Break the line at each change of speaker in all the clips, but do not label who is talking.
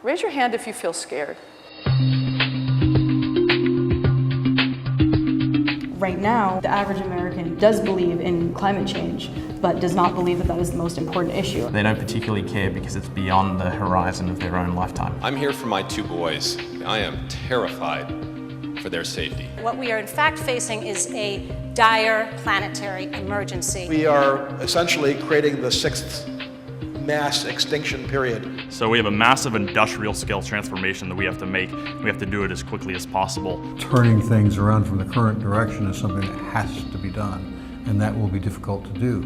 Raise your hand if you feel scared.
Right now, the average American does believe in climate change, but does not believe that that is the most important issue.
They don't particularly care because it's beyond the horizon of their own lifetime.
I'm here for my 2 boys. I am terrified for their safety.
What we are in fact facing is a dire planetary emergency.
We are essentially creating the 6th mass extinction period.
So we have a massive industrial scale transformation that we have to make. We have to do it as quickly as possible.
Turning things around from the current direction is something that has to be done, and that will be difficult to do.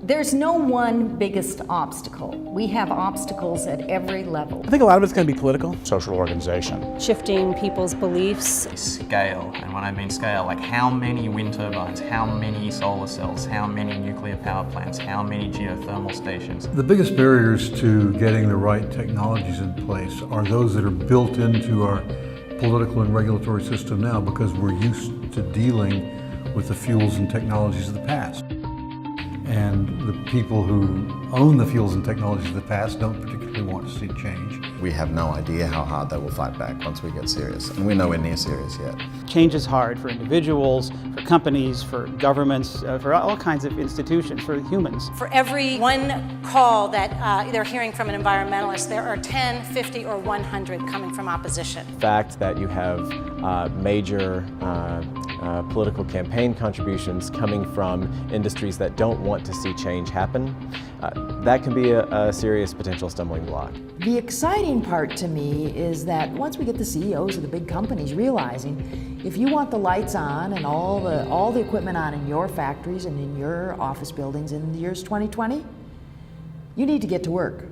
There's no one biggest obstacle. We have obstacles at every level.
I think a lot of it's going to be political.
Social organization.
Shifting people's beliefs.
Scale, and when I mean scale, like how many wind turbines, how many solar cells, how many nuclear power plants, how many geothermal stations.
The biggest barriers to getting the right technologies in place are those that are built into our political and regulatory system now, because we're used to dealing with the fuels and technologies of the past. And the people who own the fuels and technologies of the past don't particularly want to see change.
We have no idea how hard they will fight back once we get serious, and we're nowhere near serious yet.
Change is hard for individuals, for companies, for governments, for all kinds of institutions, for humans.
For every one call that they're hearing from an environmentalist, there are 10, 50, or 100 coming from opposition.
The fact that you have major political campaign contributions coming from industries that don't want to see change happen, that can be a serious potential stumbling block.
The exciting part to me is that once we get the CEOs of the big companies realizing if you want the lights on and all the equipment on in your factories and in your office buildings in the years 2020, you need to get to work.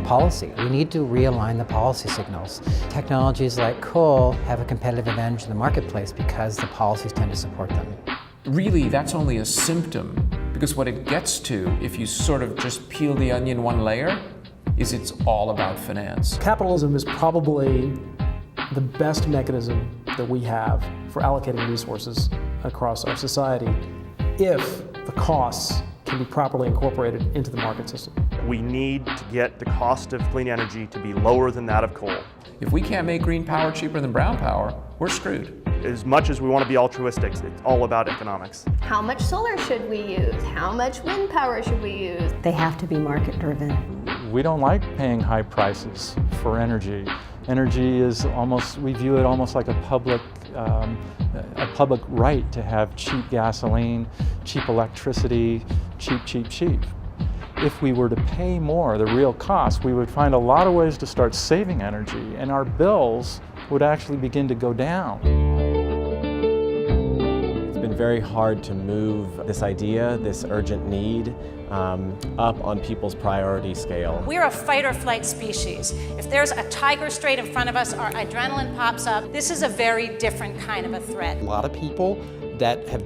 Policy. We need to realign the policy signals. Technologies like coal have a competitive advantage in the marketplace because the policies tend to support them.
Really, that's only a symptom, because what it gets to, if you sort of just peel the onion one layer, is it's all about finance.
Capitalism is probably the best mechanism that we have for allocating resources across our society if the costs can be properly incorporated into the market system.
We need to get the cost of clean energy to be lower than that of coal.
If we can't make green power cheaper than brown power, we're screwed.
As much as we want to be altruistic, it's all about economics.
How much solar should we use? How much wind power should we use?
They have to be market driven.
We don't like paying high prices for energy. Energy is we view it almost like a public right to have cheap gasoline, cheap electricity, cheap. If we were to pay more, the real cost, we would find a lot of ways to start saving energy, and our bills would actually begin to go down.
It's been very hard to move this idea, this urgent need, up on people's priority scale.
We're a fight or flight species. If there's a tiger straight in front of us, our adrenaline pops up. This is a very different kind of a threat.
A lot of people that have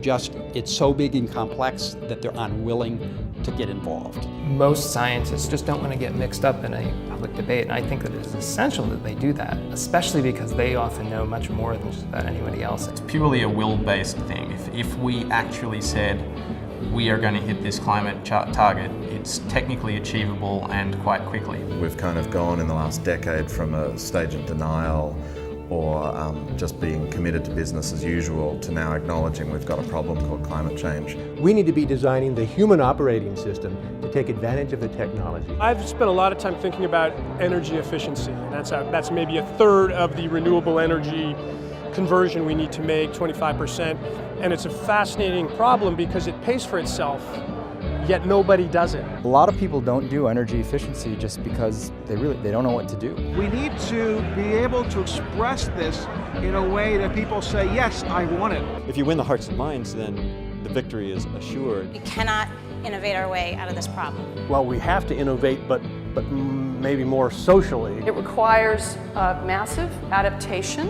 it's so big and complex that they're unwilling to get involved.
Most scientists just don't want to get mixed up in a public debate, and I think that it is essential that they do that, especially because they often know much more than just about anybody else.
It's purely a will-based thing. If we actually said we are going to hit this climate target, it's technically achievable and quite quickly.
We've kind of gone in the last decade from a stage of denial or just being committed to business as usual to now acknowledging we've got a problem called climate change.
We need to be designing the human operating system to take advantage of the technology.
I've spent a lot of time thinking about energy efficiency, and that's maybe a third of the renewable energy conversion we need to make, 25%, and it's a fascinating problem because it pays for itself, yet nobody does it.
A lot of people don't do energy efficiency just because they don't know what to do.
We need to be able to express this in a way that people say, yes, I want it.
If you win the hearts and minds, then the victory is assured.
We cannot innovate our way out of this problem.
Well, we have to innovate, but maybe more socially.
It requires massive adaptation,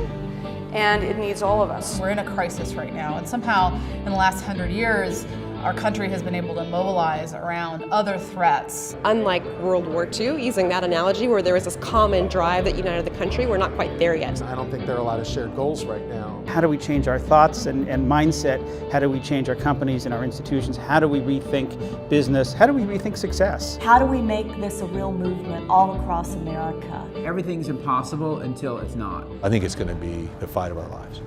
and it needs all of us.
We're in a crisis right now, and somehow in the last 100 years,
our country has been able to mobilize around other threats.
Unlike World War II, using that analogy where there was this common drive that united the country, we're not quite there yet.
I don't think there are a lot of shared goals right now.
How do we change our thoughts and mindset? How do we change our companies and our institutions? How do we rethink business? How do we rethink success?
How do we make this a real movement all across America?
Everything's impossible until it's not.
I think it's going to be the fight of our lives.